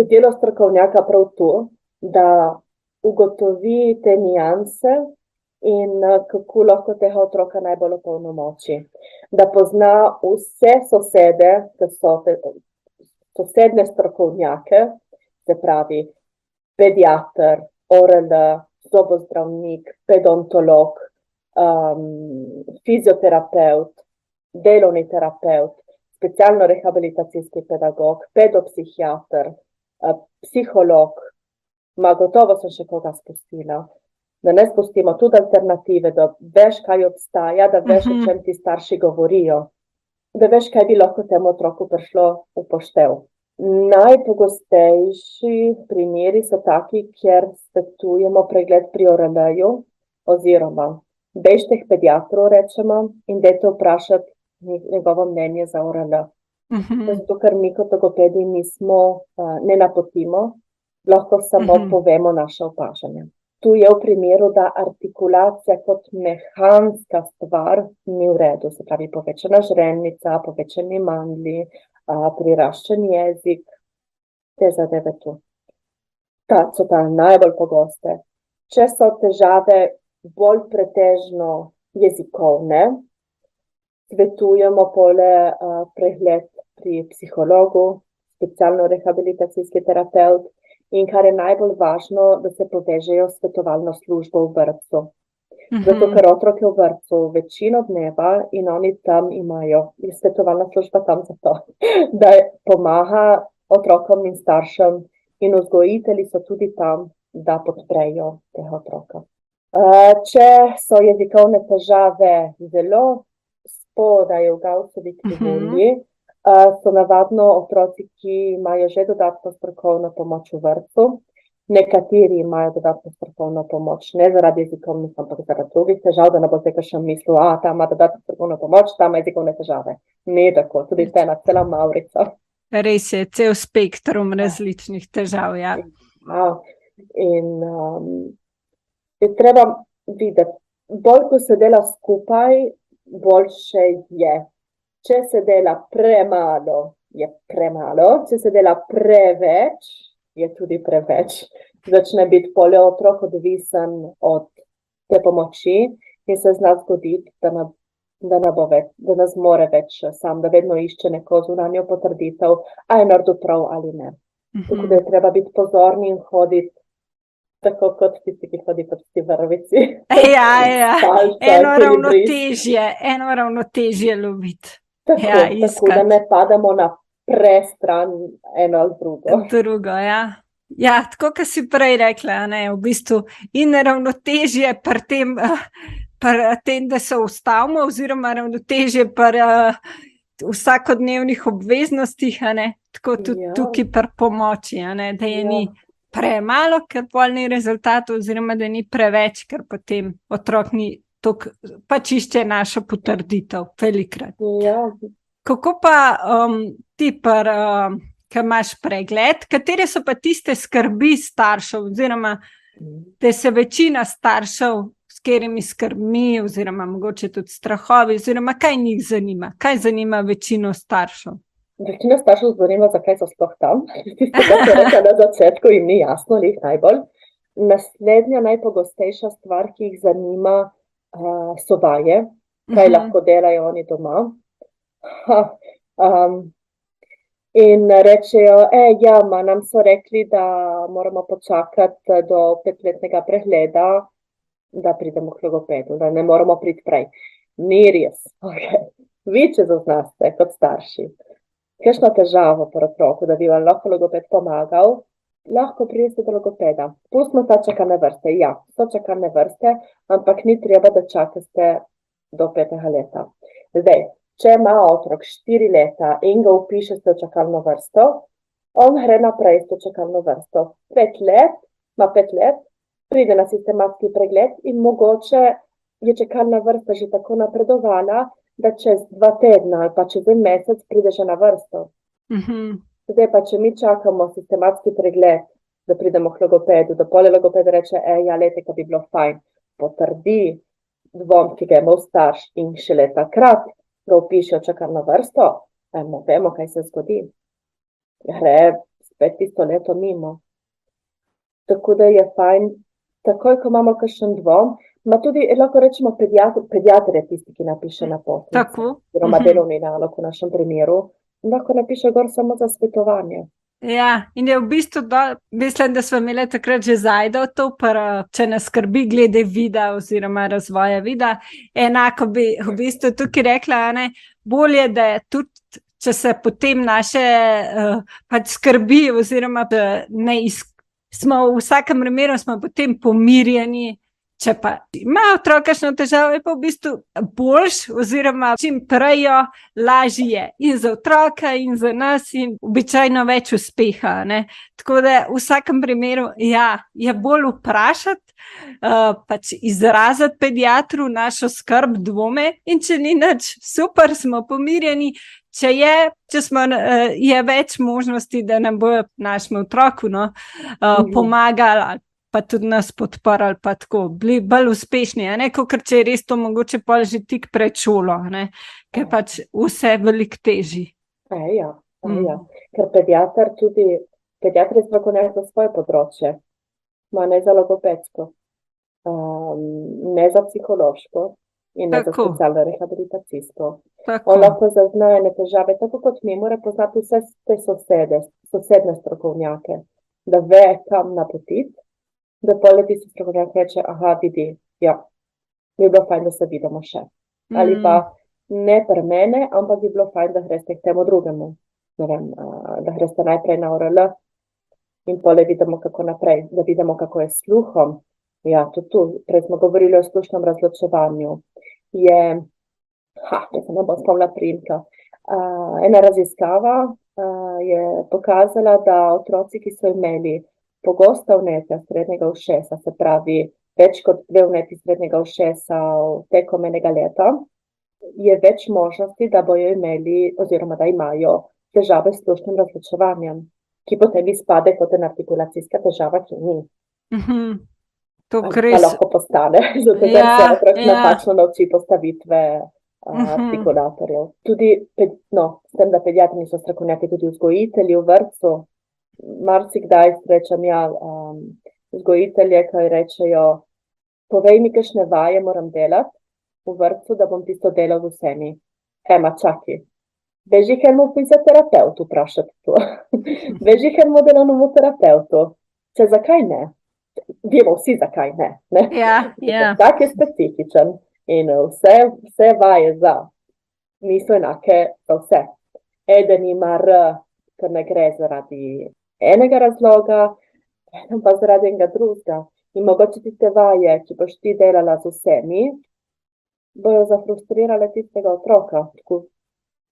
delo strokovnjaka prav to, da ugotovi te nianse in kako lahko tega otroka najbolj opolnomoči. Da pozna vse sosede, ki so sosedne strokovnjake, se pravi pediater, ORL, zobozdravnik, pedontolog, fizioterapevt, delovni terapevt, specialno-rehabilitacijski pedagog, pedopsihiater, psiholog, gotovo sem še koga spustila. Da ne spustimo tudi alternative, da veš, kaj obstaja, da veš, o čem ti starši govorijo, da veš, kaj bi lahko temu otroku prišlo v poštev. Najpogostejši primeri so taki, kjer svetujemo pregled pri ORL-ju, oziroma bežte k pediatru, rečemo, in dajte vprašati njegovo mnenje za ORL. Zato, ker mi kot logopedi ne napotimo, lahko samo povemo naše opažanje. Tu je v primeru, da artikulacija kot mehanska stvar ni v redu, se pravi povečana žrelnica, povečani mandlji, priraščen jezik, te zadeve tu. So ta najbolj pogoste. Če so težave bolj pretežno jezikovne, svetujemo pregled pri psihologu, specialno-rehabilitacijski terapevt, in kar je najbolj važno, da se povežejo s svetovalno službo v vrtcu. Zato, ker otrok je v vrtcu večino dneva in oni tam imajo, je svetovalna služba tam zato, da pomaga otrokom in staršem, in vzgojitelji so tudi tam, da podprejo tega otroka. Če so jezikovne težave zelo spodaj v Gaussovi krivulji, so navadno otroci, ki imajo že dodatno strokovno pomoč v vrtcu. Nekateri imajo dodatno strokovno pomoč, ne zaradi jezikovnih, ampak zaradi drugih težav, da ne bo zdaj kakšen mislil, ta ima dodatno strokovno pomoč, ta ima jezikovne težave. Ne tako, tudi ta ena cela mavrica. Res je, cel spektrum različnih težav, ja. In je treba videti, bolj ko se dela skupaj, boljše je. Če se dela premalo, je premalo. Če se dela preveč, je tudi preveč. Začne biti otrok odvisen od te pomoči in se zna zgoditi, da ne bo več, da ne zmore več sam, da vedno išče neko zunanjo potrditev, a je naredil prav ali ne. Tako da je treba biti pozorni in hoditi tako kot tisti, ki hodi po tisti vrvici. Ja. Eno ravnotežje loviti. Tako da ne padamo na prestran eno ali drugo. Ja, tako, kot si prej rekla, v bistvu in ravnotežje pri tem, da se ustavimo, oziroma ravnotežje pri vsakodnevnih obveznostih, tako tudi tukaj pri pomoči, da je ni premalo, ker pol ni rezultatov, oziroma da ni preveč, ker potem otrok ni pač išče našo potrditev velikrat. Kako pa ti, ki imaš pregled, katere so pa tiste skrbi staršev, oziroma da se večina staršev, s katerimi skrbmi, oziroma mogoče tudi strahovi, oziroma kaj njih zanima, kaj zanima večino staršev? Večina staršev zanima, zakaj so sploh tam. Tistega se reče na začetku in ni jasno, njih najbolj. Naslednja najpogostejša stvar, ki jih zanima, so vaje, kaj lahko delajo oni doma. In rečejo, nam so rekli, da moramo počakati do 5-letnega pregleda, da pridemo k logopedu, da ne moramo priti prej. Ni res. Vi, če zaznaste kot starši, kakšno težavo pri otroku, da bi vam lahko logoped pomagal, lahko pridete do logopeda. Pustimo ta čakalne vrste. Ja, so čakalne vrste, ampak ni treba, da čakate do 5. leta. Zdaj, če ima otrok 4 leta in ga vpišete v čakalno vrsto, on gre naprej s to čakalno vrsto. 5 let, ima 5 let, pride na sistematski pregled in mogoče je čakalna vrsta že tako napredovala, da čez 2 tedna ali pa čez 1 mesec pride že na vrsto. Zdaj pa, če mi čakamo sistematski pregled, da pridemo k logopedu, da pol logoped reče, ko bi bilo fajn, potrdi dvom, ki ga je imel starš in šele takrat ga vpiše v čakalno vrsto, vemo, kaj se zgodi. Gre spet tisto leto mimo. Tako da je fajn, takoj, ko imamo kakšen dvom, ma tudi, lahko rečemo, pediater je tisti, ki napiše na potnico, oziroma delovni nalog v našem primeru, lahko napiše gor samo za svetovanje. Ja, in je v bistvu, mislim, da smo imeli takrat že zajdo to, če nas skrbi glede vida oziroma razvoja vida. Enako bi v bistvu tukaj rekla, bolje, da je tudi, če se potem naše pač skrbi oziroma smo v vsakem primeru smo potem pomirjeni Če pa ima otrok kakšno težavo, je pa v bistvu boljš, oziroma čim prej jo lažje je in za otroka in za nas in običajno več uspeha, ne. Tako da v vsakem primeru, ja, je bolj vprašati, pač izraziti pediatru našo skrb, dvome, in če ni nič, super, smo pomirjeni. Če je več možnosti, da nam bo našemu otroku pomagali, pa tudi nas podprli, pa tako, bili bolj uspešni, ne, kakor če je res to mogoče pol že tik pred šolo, ne, ker pač vse veliko težji. Ja. Ker pediatr je strokovnjak za svoje področje, ne za logopedsko, ne za psihološko in ne za specialno rehabilitacijsko. On lahko zazna ene težave, tako kot mi, mora poznati vse te sosedne strokovnjake, da ve, kam napotiti, da pol tisti strokovnjak reče, vidi, ja, bi bilo fajn, da se vidimo še. Ali pa ne pri mene, ampak bi bilo fajn, da greste k temu drugemu. Ne vem, da greste najprej na ORL in pol vidimo, kako naprej, da vidimo, kako je s sluhom. Ja, tudi tu, prej smo govorili o slušnem razločevanju. Jaz se ne bom spomnila priimka. Ena raziskava je pokazala, da otroci, ki so imeli pogosta vnetja srednjega ušesa, se pravi več kot 2 vnetji srednjega ušesa tekom enega leta, je več možnosti, da bojo imeli oziroma da imajo težave s slušnim razločevanjem, ki potem izpade kot ena artikulacijska težava, ki ni. To pa lahko postane, zato ker se otrok napačno nauči postavitve artikulatorjev. Tudi, s tem, da pediatri niso strokovnjaki, tudi vzgojitelji v vrtcu, marsikdaj srečam vzgojitelje, ki rečejo, povej mi, kakšne vaje moram delati v vrtcu, da bom tisto delal z vsemi. Čaki. Beži k enemu fizioterapeutu vprašati to. Beži k enemu delovnemu terapeutu. Če zakaj ne? Vemo vsi, zakaj ne. Tak je specifičen in vse vaje niso enake za vse. Eden ima ker ne gre zaradi enega razloga, pa zaradi enega drugega. In mogoče tiste vaje, ki boš ti delala z vsemi, bojo zafrustrirale tistega otroka, tako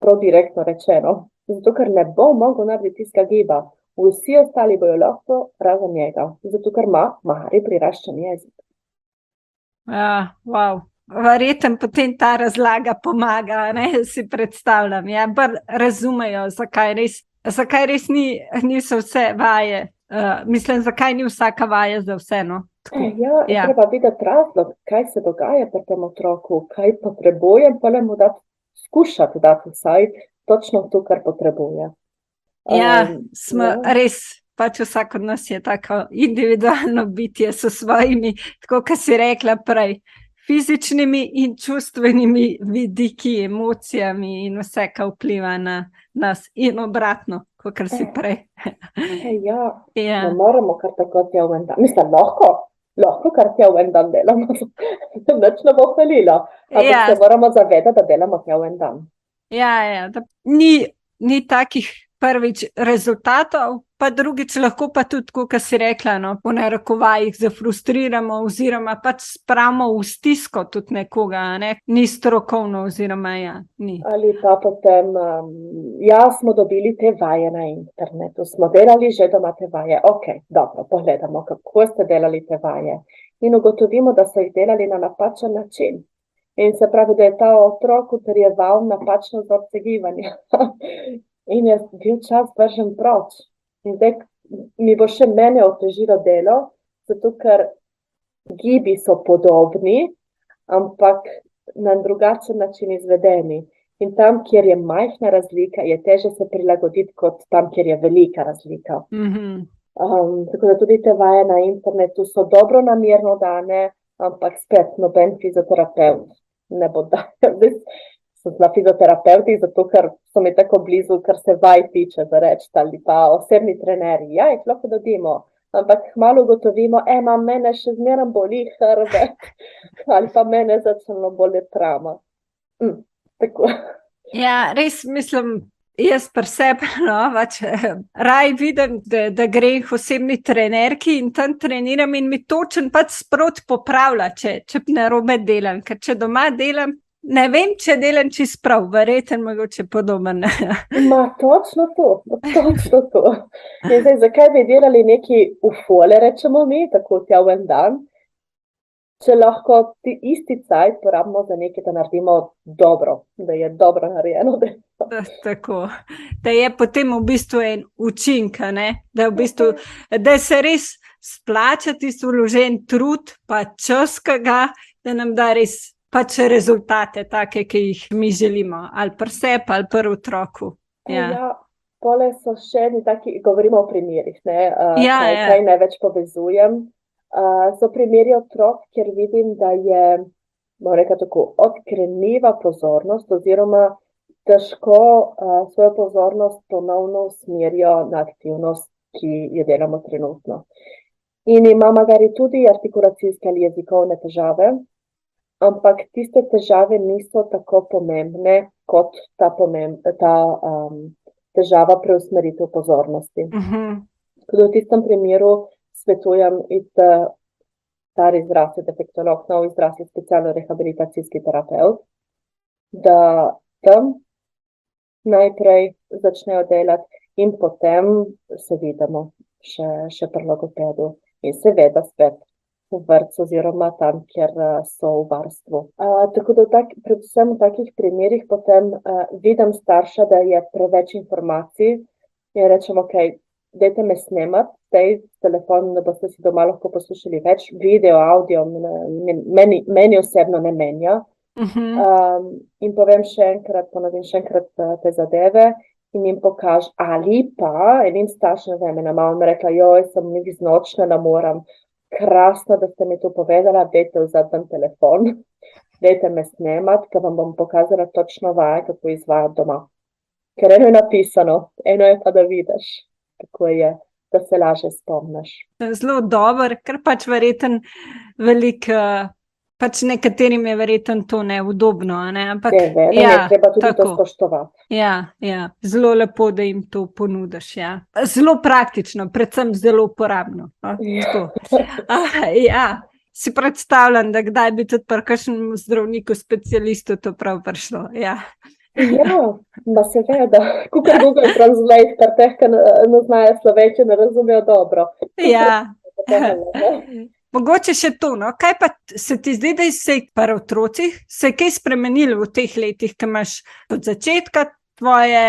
prav direktno rečeno. Zato, ker ne bo mogel narediti tistega giba. Vsi ostali bojo lahko razen njega. Zato, ker ima mari priraščen jezik. Wow. Verjetno potem ta razlaga pomaga, ne, si predstavljam, bolj razumejo, zakaj res niso vse vaje, mislim, zakaj ni vsaka vaja za vse, no. Treba videti razlog, kaj se dogaja pri tem otroku, kaj potrebuje, pa le mu skušati dati vsaj točno to, kar potrebuje. Smo res, pač vsak od nas je tako individualno bitje s svojimi, tako kot si rekla prej, fizičnimi in čustvenimi vidiki, emocijami in vse, kar vpliva na nas in obratno, kot si prej. Ne moramo kar tako tja v en dan. Mislim, lahko kar tja v en dan delamo, nič ne bo falilo, ampak se moramo zavedati, da delamo tja v en dan. Da ni takih prvič rezultatov, pa drugič lahko pa tudi, kot si rekla, po narekovajih zafrustriramo oziroma pač spravimo v stisko tudi nekoga, ni strokovno oziroma ni. Ali pa potem, smo dobili te vaje na internetu, smo delali že doma te vaje, dobro, pogledamo, kako ste delali te vaje in ugotovimo, da so jih delali na napačen način. In se pravi, da je ta otrok utrjeval napačno vzorce gibanja. In je bil čas vržen proč. In zdaj mi bo še mene otežilo delo, zato ker gibi so podobni, ampak na drugačen način izvedeni. In tam, kjer je majhna razlika, je teže se prilagoditi kot tam, kjer je velika razlika. Tako da tudi te vaje na internetu so dobro namerno dane, ampak spet noben fizioterapeut ne bo dal. So na fizioterapeutih, zato ker so mi tako blizu, kar se vaj tiče, da reči, ali pa osebni trenerji. Jih lahko dobimo, ampak malo ugotovimo, mene še zmeraj boli hrbet, ali pa mene začelo boleti rama. Tako. Res mislim, Jaz pri sebi, no, raj vidim, da grem k osebni trenerki in tam treniram in mi točen sproti popravlja, če narobe delam. Ker če doma delam, ne vem, če delam čisto prav, verjetno mogoče podoben. Točno to. In zdaj, zakaj bi delali neki ufole, rečemo mi, tako tja v en dan, če lahko isti cajt porabimo za nekaj, da naredimo dobro, da je dobro narejeno. Tako, da je potem v bistvu en učinek, da, da se res splača tisti vložen trud, pa čas, da nam da res rezultate, take, ki jih mi želimo, ali pri sebi, ali pri otroku. Ja, pole so še taki, govorimo o primerih, kaj največ povezujem. So primeri otrok, kjer vidim, da je, tako, odkrenljiva pozornost oziroma težko svojo pozornost ponovno usmerijo na aktivnost, ki jo delamo trenutno. In ima magari tudi artikulacijske ali jezikovne težave, ampak tiste težave niso tako pomembne kot ta težava preusmeritev pozornosti. V tistem primeru svetujem iti stari zdrasli defektolog, novi zdrasli specialno-rehabilitacijski terapeut, da tam najprej začnejo delati in potem se vidimo še pri logopedu in seveda spet v vrtcu oziroma tam, kjer so v varstvu. Tako da predvsem v takih primerih potem vidim starša, da je preveč informacij in rečem, dajte me snemati, zdaj s telefonom, da boste si doma lahko poslušali več, video, audio, meni osebno ne menja. In povem ponovim še enkrat te zadeve in jim pokažem, ali pa enim staršem vremena, mama mi rekla, sem nekaj znočna, ne moram, krasno, da ste mi to povedala, dajte vzeti ten telefon, dajte me snemati, ker vam bom pokazala točno vaje, kako izvajati doma. Ker eno je napisano, eno je pa da vidiš. Tako je, da se lažje spomniš. Zelo dober, ker verjetno veliko, nekaterim je verjetno to neudobno, ampak je treba tudi to spoštovati. Ja, zelo lepo, da jim to ponudiš. Zelo praktično, predvsem zelo uporabno. Si predstavljam, da kdaj bi tudi pri kakšnem zdravniku, specialistu to prav prišlo. Seveda, kakor Google Translate, kar teh, ki ne znajo slovenščine, ne razumejo dobro. Mogoče še to, kaj pa se ti zdi, da se pri otrocih se je kaj spremenilo v teh letih, ki imaš od začetka tvoje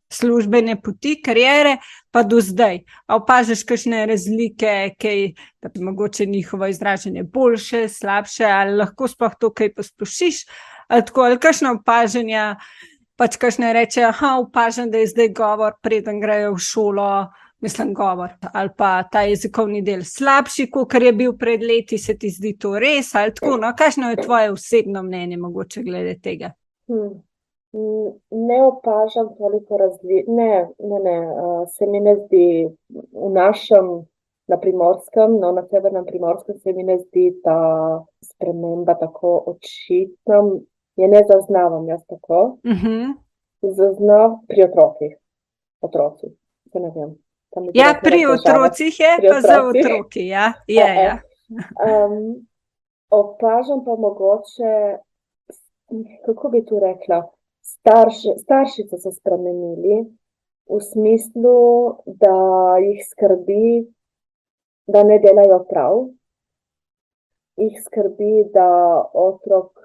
službene poti, kariere, pa do zdaj? A opažaš kakšne razlike, da bi mogoče njihovo izražanje boljše, slabše, ali lahko sploh to kaj posplošiš? Ali kakšno opažanja, kakšne reče, opažam, da je zdaj govor, preden grejo v šolo, govor, ali pa ta jezikovni del slabši, kakor je bil pred leti, se ti zdi to res, ali tako, kakšno je tvoje osebno mnenje mogoče glede tega? Ne opažam toliko ne, se mi ne zdi v našem, na Primorskem, na severnem Primorskem se mi ne zdi ta sprememba tako očitna. Je ne zaznavam jaz tako. Zaznav pri otrocih. Ne vem. Pri otrocih je, pa za otroki, Opažam pa mogoče, kako bi tu rekla, starši so se spremenili v smislu, da jih skrbi, da ne delajo prav. Jih skrbi, da otrok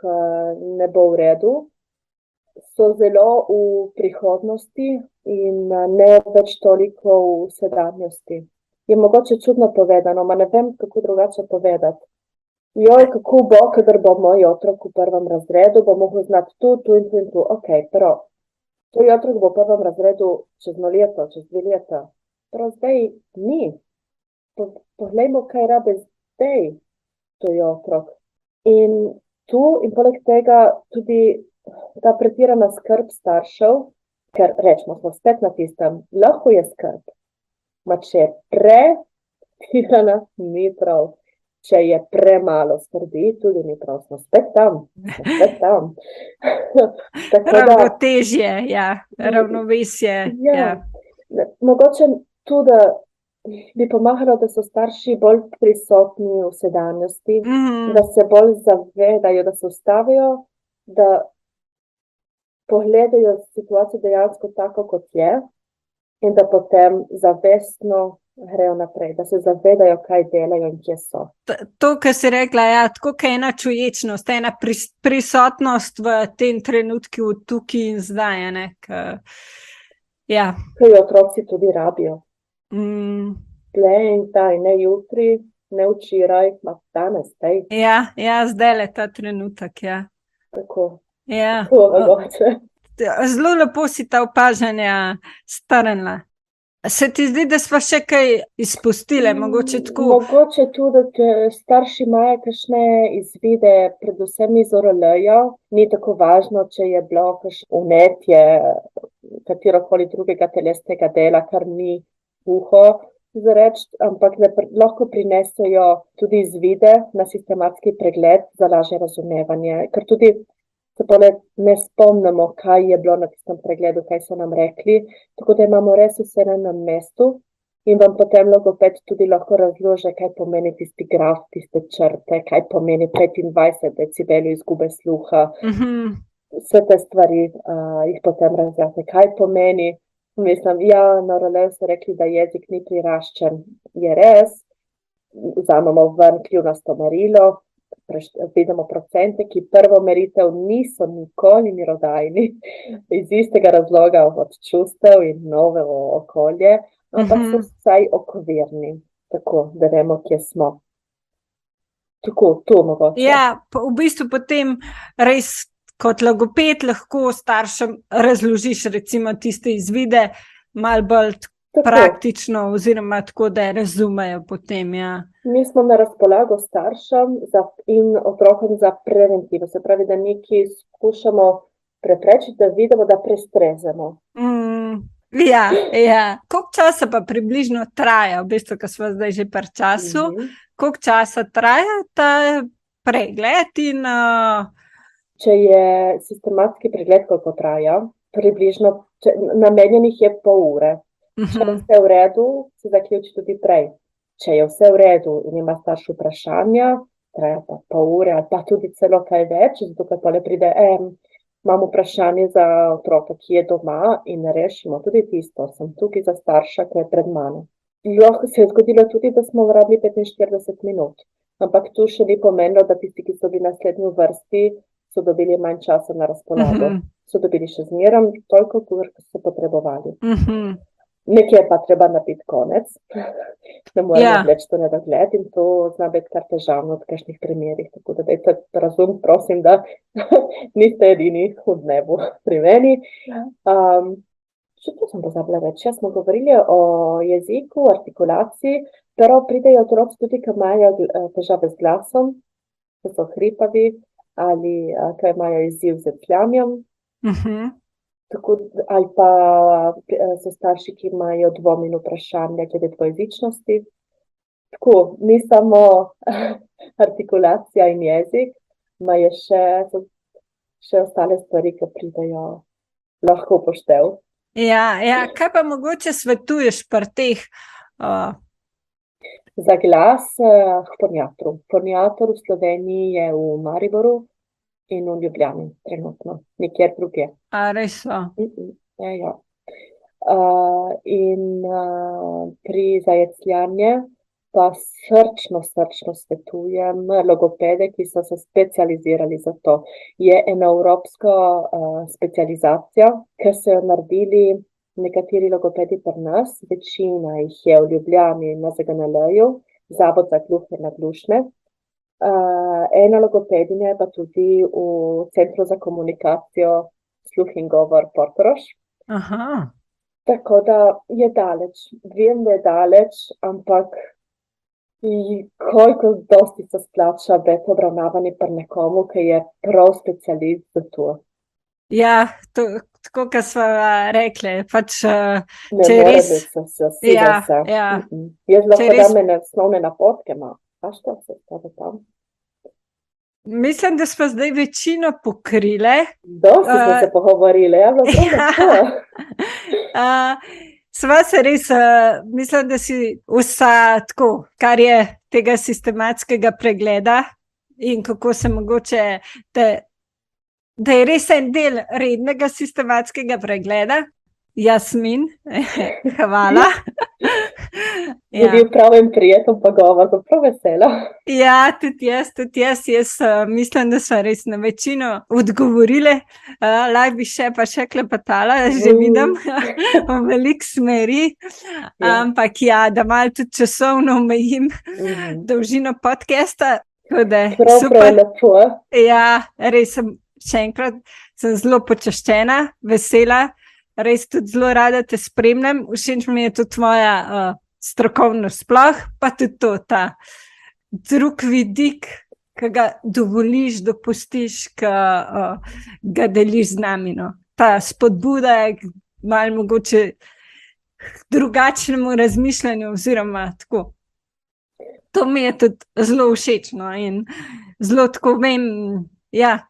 ne bo v redu, so zelo v prihodnosti in ne več toliko v sedanjosti. Je mogoče čudno povedano, ne vem, kako drugače povedati. Kako bo, kadar bo moj otrok v 1. razredu, bo mogel znati tu in tu. Pero tvoj otrok bo v 1. razredu čez 1 leto, čez 2 leta. Pero zdaj ni. Poglejmo, kaj rabe zdaj. To je otrok. In poleg tega tudi ta pretirana skrb staršev, ker rečemo, smo spet na tistem, lahko je skrb, če je pretirana, ni prav. če je premalo skrbi, tudi ni prav, smo spet tam. Ravnotežje, ja, ravnovesje. Ja. Mogoče tudi bi pomagalo, da so starši bolj prisotni v sedanjosti, da se bolj zavedajo, da se ustavijo, da pogledajo situacijo dejansko tako, kot je, in da potem zavestno grejo naprej, da se zavedajo, kaj delajo in kje so. To, kar si rekla, ja, tako kot ena čuječnost, ena prisotnost v tem trenutku, tukaj in zdaj. Ja. Kaj otroci tudi rabijo. Tle in taj, ne jutri, ne včeraj, ma danes, tej. Ja, zdaj je ta trenutek, ja. Tako. Ja. Zelo lepo si ta opažanja strnila. Se ti zdi, da sva še kaj izpustile, mogoče tako? Mogoče tudi, da starši imajo kakšne izvide, predvsem iz ORL-ja. Ni tako važno, če je bilo kakšno vnetje katerokoli drugega telesnega dela, kar ni uho zareči, ampak lahko prinesejo tudi izvide na sistematski pregled za lažje razumevanje. Ker tudi se ne spomnimo, kaj je bilo na tistem pregledu, kaj so nam rekli, tako da imamo res vse na enem mestu in vam potem logoped tudi lahko razloži, kaj pomeni tisti graf, tiste črte, kaj pomeni 25 decibelov izgube sluha. Vse te stvari jih potem razjasni, kaj pomeni. Mislim, na ORL-ju so rekli, da jezik ni priraščen. Je res, vzamemo ven kljunasto merilo, vidimo procente, ki prvo meritev niso nikoli mirodajni, iz istega razloga od čustev in nove okolje, ampak so vsaj okvirni, tako da vemo, kje smo. Tako, to mogoče. Ja, v bistvu potem res kot logoped lahko staršem razložiš recimo tiste izvide malo bolj praktično oziroma tako, da razumejo potem, ja. Mi smo na razpolago staršem in otrokom za preventivo, se pravi, da nekaj skušamo preprečiti, da vidimo, da prestrezemo. Ja. Koliko časa pa približno traja, v bistvu, ko smo zdaj že pri času, koliko časa traja ta pregled in... Če je sistematski pregled, koliko traja, približno, namenjenih je pol ure. Če je vse v redu, se zaključi tudi prej. Če je vse v redu in ima starš vprašanja, traja pa pol ure ali pa tudi celo kaj več, zato ker tole pride, imam vprašanje za otroka, ki je doma in rešimo tudi tisto, sem tukaj za starša, ki je pred mano. Lahko se je zgodilo tudi, da smo rabili 45 minut, ampak tu še ni pomenilo, da tisti, ki so bili naslednji v vrsti, so dobili manj časa na razpolago. So dobili še zmeraj toliko ur, kot so potrebovali. Nekje pa treba narediti konec, ne moremo vleči to nedogled in to zna biti kar težavno v kakšnih primerih, tako da dajte razum, prosim, da niste edini v dnevu pri meni. Še to sem pozabila reči, smo govorili o jeziku, artikulaciji, pero pridejo otroci tudi, ki imajo težave z glasom, ki so hripavi ali ki imajo izziv z pljanjem. Tako, ali pa so starši, ki imajo dvom in vprašanja glede dvojezičnosti. Tako, ni samo artikulacija in jezik, imajo še ostale stvari, ki pridejo lahko upoštev. Ja, kaj pa mogoče svetuješ pri teh? Za glas k foniatru. Foniator v Sloveniji je v Mariboru in v Ljubljani trenutno, nikjer drugje. A res so? Ja. In pri zajecljanju pa srčno svetujem logopede, ki so se specializirali za to. Je ena evropska specializacija, ki so jo naredili nekateri logopedi pri nas, večina jih je v Ljubljani na ZGNL-ju, Zavod za gluhe in naglušne. Ena logopedinja je pa tudi v Centru za komunikacijo sluh in govor Portorož. Tako da je daleč. Vem, da je daleč, ampak koliko dosti se splača biti obravnavani pri nekomu, ki je prav specialist za to. Ja, tako, kot smo rekli, pač ne če more res... biti vse. Jaz lahko dam ene osnovne napotke, A što se stane tam? Mislim, da smo zdaj večino pokrile. Dosti smo se pogovorili, ja, bilo prav Sva se res, mislim, da si vsa tako, kar je tega sistematskega pregleda in kako se mogoče, da je res en del rednega sistematskega pregleda. Jasmin, hvala. Je bil prav in prijeten pogovor, sem prav vesela. Ja, tudi jaz mislim, da smo res na večino odgovorile. Lahko bi še klepetala, že vidim, v veliko smeri. Ampak ja, da malo tudi časovno omejim dolžino podcasta. Prav lepo. Ja, res sem, še enkrat, sem zelo počaščena, vesela. Res tudi zelo rada te spremljam, všeč mi je tudi tvoja strokovnost sploh, pa tudi to, ta drug vidik, ki ga dovoliš, dopustiš, ki ga deliš z nami. No. Ta spodbuda je malo mogoče drugačnemu razmišljanju oziroma tako. To mi je tudi zelo všečno in zelo tako vem, ja,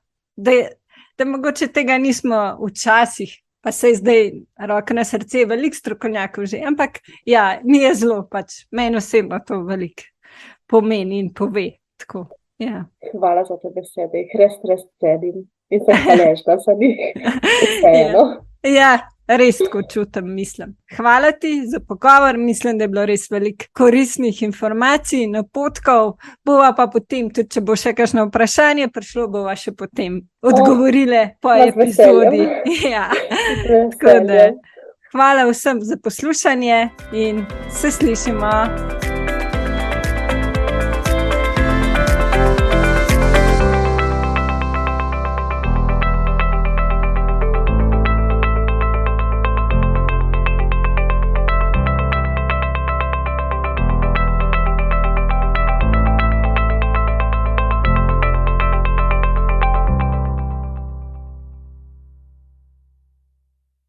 da mogoče tega nismo včasih. Pa se je zdaj roka na srce, veliko strokovnjakov že, ampak ja, mi je zelo meni osebno to veliko pomeni in pove. Tako, ja. Hvala za te besede, jih res cenim in sem hvaležna za njih. Vseeno. Ja, res tako čutim, mislim. Hvala ti za pogovor, mislim, da je bilo res veliko koristnih informacij, napotkov, bova pa potem, tudi če bo še kakšno vprašanje prišlo, bova še potem odgovorile po epizodi. Ja. Hvala vsem za poslušanje in se slišimo.